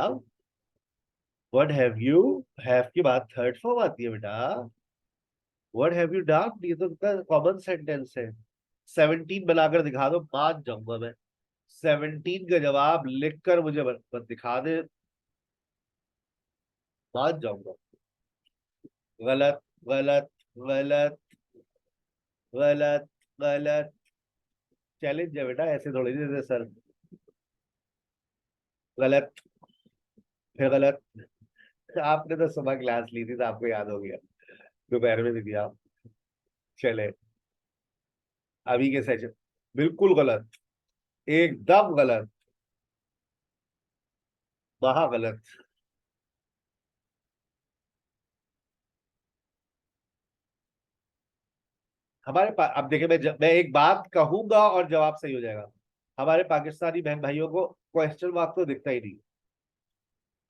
What have you? Have की बात थर्ड फॉर्म आती है बेटा. What have you done? ये तो कॉमन सेंटेंस है. 17 बनाकर दिखा दो, मान जाऊंगा मैं. 17 का जवाब लिखकर मुझे दिखा दे, मान जाऊंगा. गलत गलत गलत गलत गलत. चैलेंज है बेटा, ऐसे थोड़ी देते सर. गलत, फिर गलत. आपने तो सुबह क्लास ली थी तो आपको याद हो गया, दोपहर में भी दिया. चले अभी के सेशन. बिल्कुल गलत, एकदम गलत, महा गलत. हमारे पास अब देखिए, मैं एक बात कहूंगा और जवाब सही हो जाएगा. हमारे पाकिस्तानी बहन भाइयों को क्वेश्चन मार्क तो दिखता ही नहीं.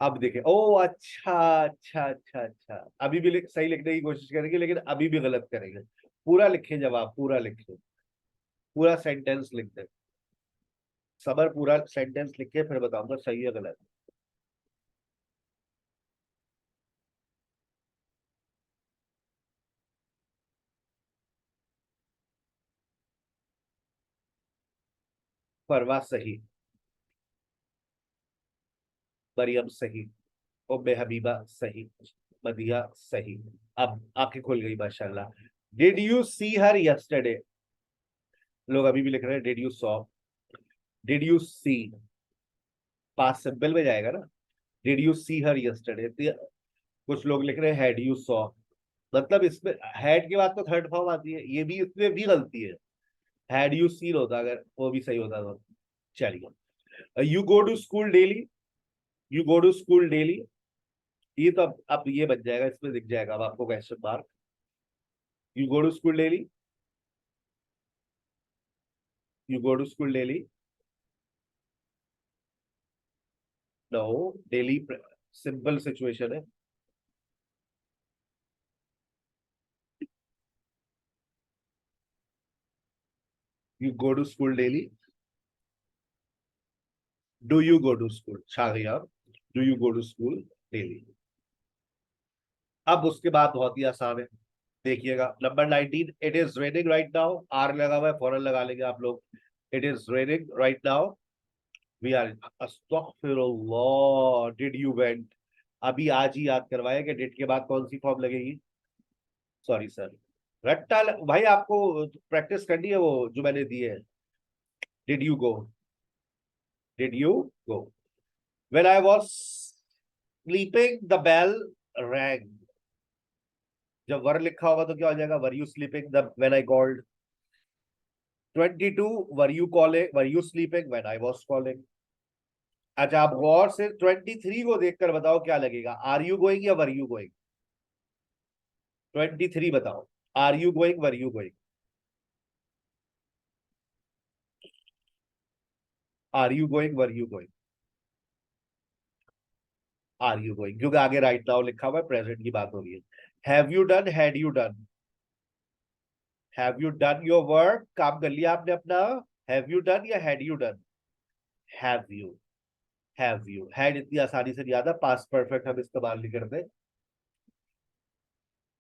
अब देखे, ओ अच्छा अच्छा अच्छा अच्छा, अभी भी सही लिखने की कोशिश करेंगे लेकिन अभी भी गलत करेंगे. पूरा लिखे जवाब, पूरा लिखे, पूरा सेंटेंस लिख दे. सबर, पूरा सेंटेंस लिख के फिर बताऊंगा सही है गलत. परवा सही, मरियम सही, उम्मे हबीबा सही, मदिया सही. अब आंखें खुल गई माशाल्लाह. Did you see her yesterday? लोग अभी भी लिख रहे हैं did you saw. Did you see past simple में जाएगा ना. Did you see her yesterday. कुछ लोग लिख रहे हैं हैड यू सॉ. मतलब इसमें हैड के बाद तो थर्ड फॉर्म आती है, ये भी इसमें भी गलती है. हैड यू सीन होता अगर वो भी सही होता तो. चलिए, you go to school daily. You go to school daily, ये तो अब ये बन जाएगा, इसमें दिख जाएगा अब आपको question mark. You go to school daily. You go to school daily. No, daily simple situation है. You go to school daily. Do you go to school? शागिया, do you go to school daily. अब उसके बाद बहुत ही आसान है, देखिएगा number 19. It is raining right now. Are लगा हुआ है, फौरन लगा लेंगे आप लोग. It is raining right now. We are. अस्तगफिरुल्लाह. Did you went. अभी आज ही याद करवाया कि डिड के बाद कौन सी फॉर्म लगेगी. सॉरी सर, रट्टा भाई आपको प्रैक्टिस करनी है वो जो मैंने दी है. Did you go. Did you go. When I was sleeping the bell rang. जब वर लिखा होगा तो क्या हो जाएगा? Were you sleeping the when I called. 22 were you calling, were you sleeping when I was calling. अच्छा, आप गौर से 23 को देखकर बताओ क्या लगेगा. आर यू गोइंग या वर यू गोइंग? 23 बताओ. Are you going, were you going? Are you going, were you going? Are you going, क्योंकि आगे राइट नाउ लिखा हुआ है, प्रेजेंट की बात हो रही है. Have you done, had you done. Have you done your work, काम कर लिया आपने अपना. हैव यू डन या had you done? Have you. Have you. Had इतनी आसानी से नहीं आता, पास्ट परफेक्ट हम इस्तेमाल नहीं करते.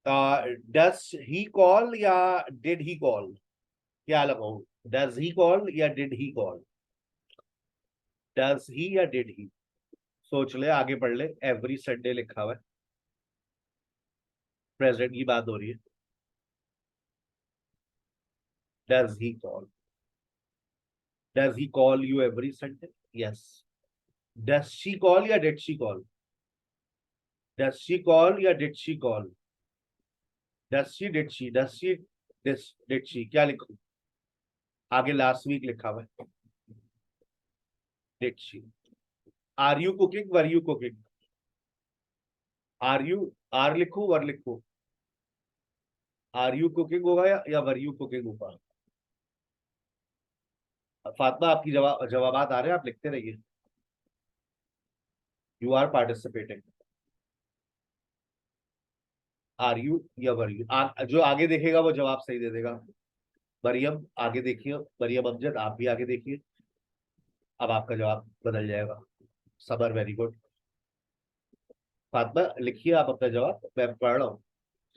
डस ही कॉल या डिड ही कॉल? क्या लगाऊं, डज ही कॉल या did he call? Does he या डिड ही? सोच ले, आगे पढ़ ले. एवरी संडे लिखा हुआ है, प्रेजेंट की बात हो रही है. Does he call? Does he call you every Sunday? Yes. Does she call या did she call? Does she call या did she call? Does she, did she, does she, this, did she? क्या लिखूं? आगे last week लिखा हुआ है. Did she? Are you cooking? Were you cooking? Are you, are लिखूं, were लिखूं? Are you cooking होगा या were you cooking होगा? फातिमा आपकी जवाबात आ रहे हैं, आप लिखते रहिए. You are participating. Are you या were you? जो आगे देखेगा वो जवाब सही दे देगा. मरियम आगे देखिए, मरियम अमजद आप भी आगे देखिए. अब आपका जवाब बदल जाएगा. Summer very good. फातिमा लिखिए आप अपना जवाब, मैं पढ़ रहा हूँ.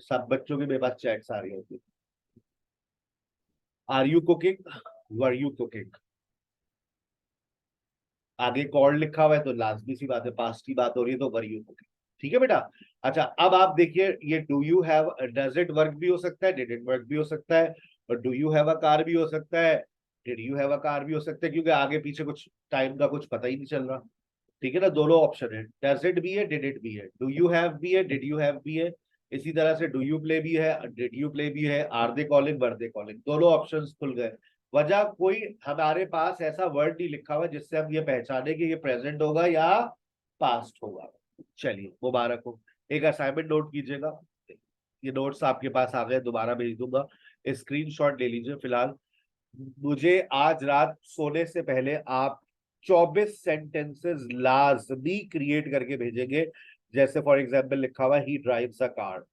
सब बच्चों की मेरे पास चैट्स आ रही होती. Are you cooking? Were you cooking? आगे कॉल्ड लिखा हुआ है तो लाजमी सी बात है, पास्ट की बात हो रही है तो वर यू कुकिंग. ठीक है बेटा. अच्छा अब आप देखिए, ये do you have, does it work भी हो सकता है, डिड इट वर्क भी हो सकता है, और do you have a car भी हो सकता है, did you have a car भी हो सकता है, क्योंकि आगे पीछे कुछ टाइम का कुछ पता ही नहीं चल रहा. ठीक है ना, दोनों ऑप्शन है. डज इट भी है, डिड इट भी है, डू यू हैव भी है, डिड यू हैव भी है. इसी तरह से डू यू प्ले भी है, डिड यू प्ले भी है, are they calling, were they calling, दोनों ऑप्शंस खुल गए. वजह कोई हमारे पास ऐसा वर्ड नहीं लिखा हुआ जिससे हम ये पहचाने कि ये प्रेजेंट होगा या पास्ट होगा. चलिए मुबारक हो. एक असाइनमेंट नोट कीजिएगा. ये नोट्स आपके पास आ गए, दोबारा भेज दूंगा. स्क्रीनशॉट ले लीजिए. फिलहाल मुझे आज रात सोने से पहले आप 24 सेंटेंसेस लाजमी क्रिएट करके भेजेंगे. जैसे फॉर एग्जांपल लिखा हुआ ही drives a car.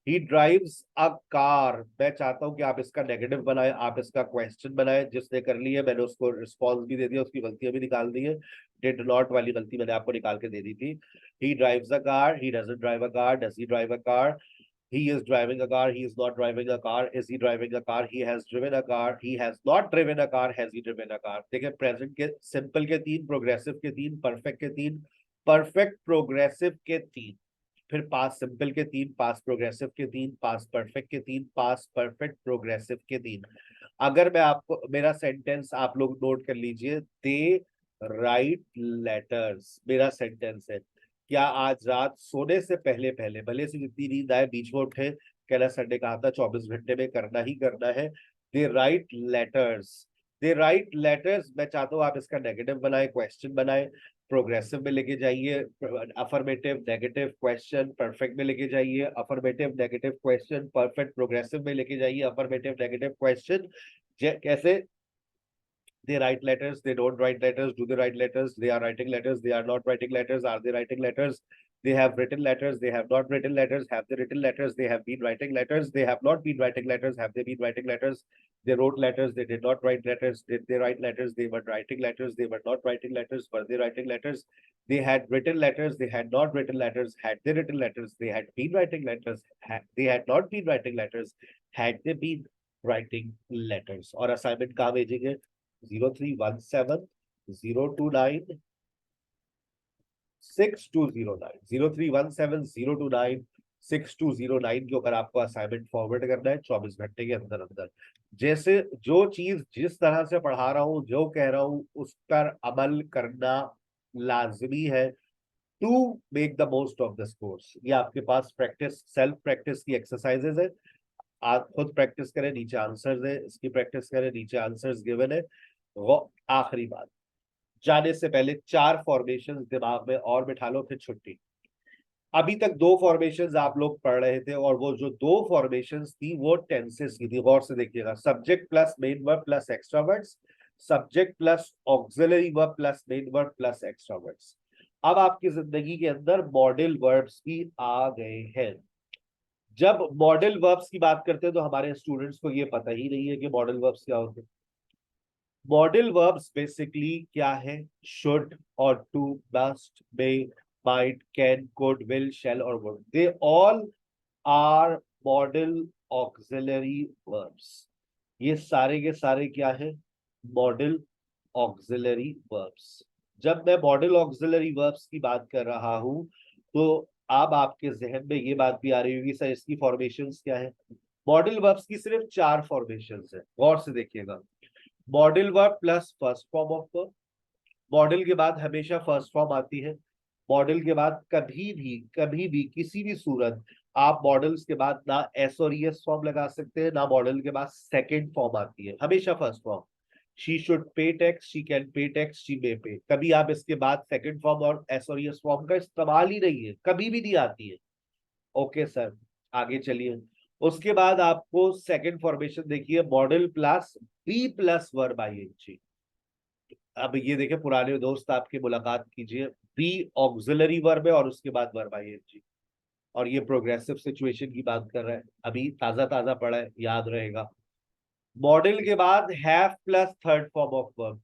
He drives a car. मैं चाहता हूं कि आप इसका नेगेटिव बनाए, आप इसका क्वेश्चन बनाए. जिसने कर ली है मैंने उसको रिस्पॉन्स भी दे दिया, उसकी गलतियां भी निकाल दी है. डिड नॉट वाली गलती मैंने आपको निकाल के दे दी थी. ही drives a car, he doesn't drive a car, does he drive a car, he is driving a car, he is not driving a car, is he driving a car, he has driven a car, he has not driven a car, has he driven a car. देखिए present के simple के 3, progressive के 3, perfect के 3, perfect progressive के 3, फिर past simple के 3, past progressive के 3, past perfect के 3, पास्ट परफेक्ट प्रोग्रेसिव के 3. अगर मैं आपको मेरा सेंटेंस आप लोग नोट कर लीजिए. दे राइट लेटर्स मेरा सेंटेंस है. क्या आज रात सोने से पहले पहले, भले से जितनी नींद आए, बीच में उठे, कहना संडे कहा था 24 घंटे में करना ही करना है. दे राइट लेटर्स. दे राइट लेटर्स. मैं चाहता हूँ आप इसका नेगेटिव बनाए, क्वेश्चन बनाए. प्रोग्रेसिव में लेके जाइए, अफर्मेटिव नेगेटिव क्वेश्चन. परफेक्ट में लेके जाइए, affirmative negative question. Perfect progressive में लेके जाइए, अफर्मेटिव नेगेटिव क्वेश्चन. कैसे? They write letters, they don't write letters, do they write letters, they are writing letters, they are not writing letters, are they writing letters, they have written letters, they have not written letters, have they written letters, they have been writing letters, they have not been writing letters, have they been writing letters, they wrote letters, they did not write letters, did they write letters, they were writing letters, they were not writing letters, were they writing letters, they had written letters, they had not written letters, had they written letters, they had been writing letters, they had not been writing letters, had they been writing letters. और assignment कहाँ भेजेंगे? 0317-029-6209, 0317-029-6209 के ऊपर आपको assignment forward करना है 24 घंटे के अंदर अंदर. जैसे जो चीज जिस तरह से पढ़ा रहा हूँ, जो कह रहा हूँ, उस पर अमल करना लाजमी है to make the most of this course. ये आपके पास प्रैक्टिस, सेल्फ प्रैक्टिस की एक्सरसाइजेज है. आप खुद प्रैक्टिस करें, नीचे आंसर्स है, इसकी प्रैक्टिस करें, नीचे आंसर्स गिवन है. वो आखिरी बात, जाने से पहले 4 फॉर्मेशंस दिमाग में और बिठा लो, फिर छुट्टी. अभी तक 2 फॉर्मेशंस आप लोग पढ़ रहे थे, और वो जो 2 फॉर्मेशंस थी वो टेंसेस की थी. गौर से देखिएगा. Subject plus main verb plus extra words, subject plus auxiliary verb plus main verb plus extra words. अब आपकी जिंदगी के अंदर मॉडल वर्ब्स भी आ गए हैं. जब मॉडल वर्ब्स की बात करते हैं तो हमारे स्टूडेंट्स को ये पता ही नहीं है कि मॉडल वर्ब्स क्या होते हैं. मॉडल वर्ब्स बेसिकली क्या है? Should ought to, must, may, might, can, could, will, shall और would. They all are modal auxiliary verbs. ये सारे के सारे क्या है? Modal auxiliary verbs. जब मैं मॉडल ऑक्सिलरी वर्ब्स की बात कर रहा हूं तो अब आपके जहन में ये बात भी आ रही होगी, सर इसकी फॉर्मेशंस क्या है? मॉडल वर्ब्स की सिर्फ 4 फॉर्मेशंस है, गौर से देखिएगा। Model verb plus first form of verb. Model के बाद हमेशा फर्स्ट फॉर्म आती है। मॉडल के बाद कभी भी किसी भी सूरत आप मॉडल्स के बाद ना एस और ईएस फॉर्म लगा सकते हैं, ना मॉडल के बाद सेकंड फॉर्म आती है, हमेशा first form. She should pay tax, she can pay tax, she may पे। कभी आप इसके बाद सेकंड फॉर्म और एस और ईएस फॉर्म का इस्तेमाल ही नहीं है, कभी भी नहीं आती है। ओके सर, आगे चलिए। उसके बाद आपको सेकंड फॉर्मेशन देखिए, modal plus be plus verb ING. अब ये देखिए, पुराने दोस्त आपकी मुलाकात कीजिए, बी ऑक्सिलरी वर्ब है और उसके बाद वर्ब आईएनजी, और ये प्रोग्रेसिव सिचुएशन की बात कर रहा है, अभी ताजा ताजा पढ़ा है, याद रहेगा। मॉडल के बाद have plus third form of verb,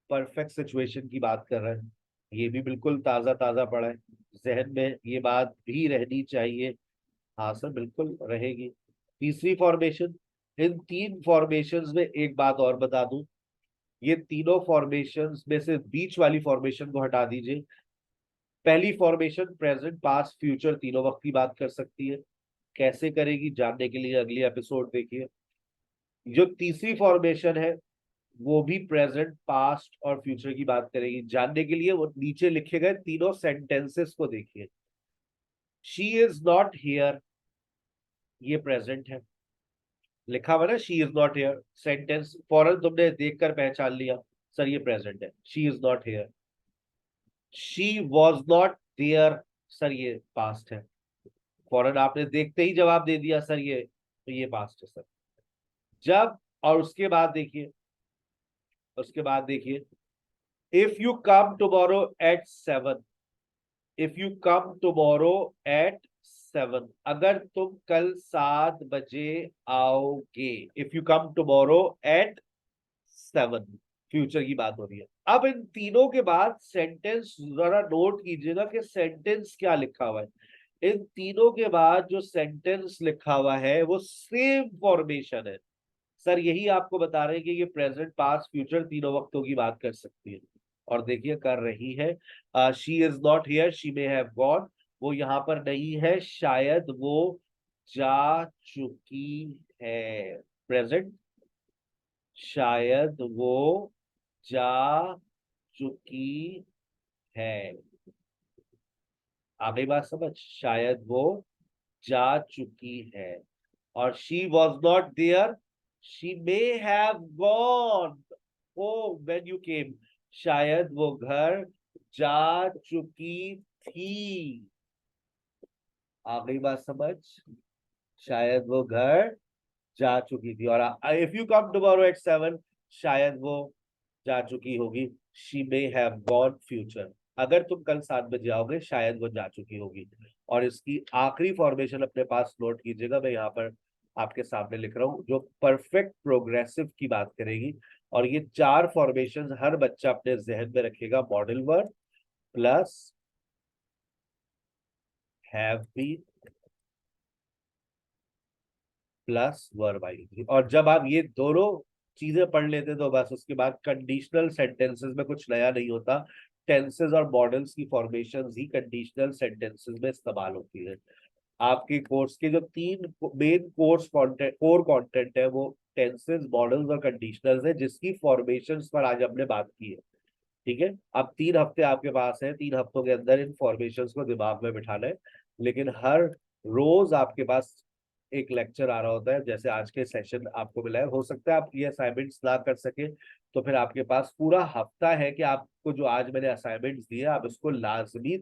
perfect situation की बात कर रहा है, ये भी बिल्कुल ताजा ताजा पढ़ा है, जहन में ये बात भी रहनी चाहिए। हाँ सर, बिल्कुल रहेगी। तीसरी फॉर्मेशन, इन 3 फॉर्मेशंस में एक बात और बता दूं, ये तीनों फॉर्मेशंस में से बीच वाली फॉर्मेशन को हटा दीजिए। पहली फॉर्मेशन प्रेजेंट पास्ट फ्यूचर तीनों वक्त की बात कर सकती है, कैसे करेगी जानने के लिए अगली एपिसोड देखिए। जो तीसरी फॉर्मेशन है वो भी प्रेजेंट पास्ट और फ्यूचर की बात करेगी, जानने के लिए वो नीचे लिखे गए तीनों सेंटेंसेस को देखिए। शी इज नॉट हियर, ये प्रेजेंट है, लिखा हुआ ना she is not here, sentence फौरन तुमने देखकर पहचान लिया, सर ये प्रेजेंट है, she is not here. She was not there, sir ये पास्ट है, फौरन आपने देखते ही जवाब दे दिया सर ये, तो ये पास्ट है सर। जब, और उसके बाद देखिए, if you come tomorrow at 7, if you come tomorrow at 7, अगर तुम कल 7 बजे आओगे, if you come tomorrow at 7, future की बात हो रही है। अब इन तीनों के बाद सेंटेंस जरा नोट कीजिएगा कि सेंटेंस क्या लिखा हुआ है। इन तीनों के बाद जो सेंटेंस लिखा हुआ है वो सेम फॉर्मेशन है, सर यही आपको बता रहे हैं कि ये प्रेजेंट पास्ट फ्यूचर तीनों वक्तों की बात कर सकती है, और देखिए कर रही है। She is not here, she may have gone, वो यहाँ पर नहीं है, शायद वो जा चुकी है, प्रेजेंट, शायद वो जा चुकी है। आ गई बात समझ, शायद वो जा चुकी है। और she was not there, she may have gone when you came, शायद वो घर जा चुकी थी। आ गई बात समझ, शायद वो घर जा चुकी थी। और if you come tomorrow at 7, शायद वो जा चुकी होगी, she may have gone future, अगर तुम कल 7 बजे आओगे शायद वो जा चुकी होगी। और इसकी आखिरी फॉर्मेशन अपने पास नोट कीजिएगा, मैं यहाँ पर आपके सामने लिख रहा हूँ, जो परफेक्ट प्रोग्रेसिव की बात करेगी। और ये 4 फॉर्मेशन हर बच्चा अपने जहन में रखेगा, modal verb plus have been plus verb ING. और जब आप ये दोनों चीजें पढ़ लेते तो बस उसके बाद कंडीशनल सेंटेंसेस में कुछ नया नहीं होता, टेंसेस और मॉडल्स की फॉर्मेशन ही कंडीशनल सेंटेंसेस में इस्तेमाल होती है। आपके कोर्स के जो 3 मेन कोर कंटेंट है वो टेंसेस, मॉडल्स और कंडीशनल्स है, जिसकी फॉर्मेशंस पर आज हमने बात की है। ठीक है, अब 3 हफ्ते आपके पास है, 3 हफ्तों के अंदर इन फॉर्मेशंस को दिमाग में बिठाना है। लेकिन हर रोज आपके पास एक लेक्चर आ रहा होता है, जैसे आज के सेशन आपको मिला है, हो सकता है आप ये असाइनमेंट्स ना कर सके, तो फिर आपके पास पूरा हफ्ता है कि आपको जो आज मैंने असाइनमेंट्स दिए आप इसको लाजमी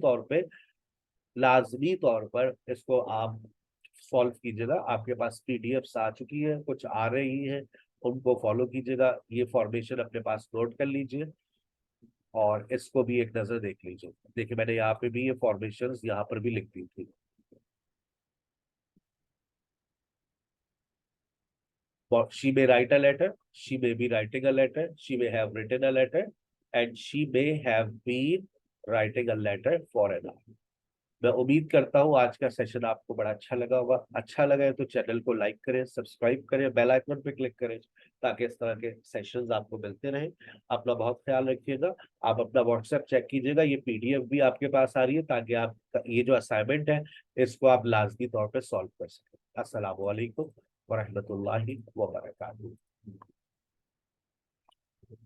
तौर पर इसको आप सॉल्व कीजिएगा। आपके पास पीडीएफ्स आ चुकी है, कुछ आ रही है, उनको फॉलो कीजिएगा, ये फॉर्मेशन अपने पास नोट कर लीजिए और इसको भी एक नजर देख लीजिए। देखिए मैंने यहाँ पे भी ये फॉर्मेशंस यहाँ पर भी लिख दी थी। She may write a letter, she may be writing a letter, she may have written a letter, and she may have been writing a letter for an hour. मैं उम्मीद करता हूँ आज का सेशन आपको बड़ा अच्छा लगा होगा। अच्छा लगा है तो चैनल को लाइक करें, सब्सक्राइब करें, बेल आइकन पे क्लिक करें, ताकि इस तरह के सेशंस आपको मिलते रहें। अपना बहुत ख्याल रखिएगा। आप अपना व्हाट्सएप चेक कीजिएगा, ये पीडीएफ भी आपके पास आ रही है, ताकि आप ये जो असाइनमेंट है इसको आप लाजमी तौर पर सॉल्व कर सकें। अस्सलाम वालेकुम। wa rahmatullahi wa barakatuh.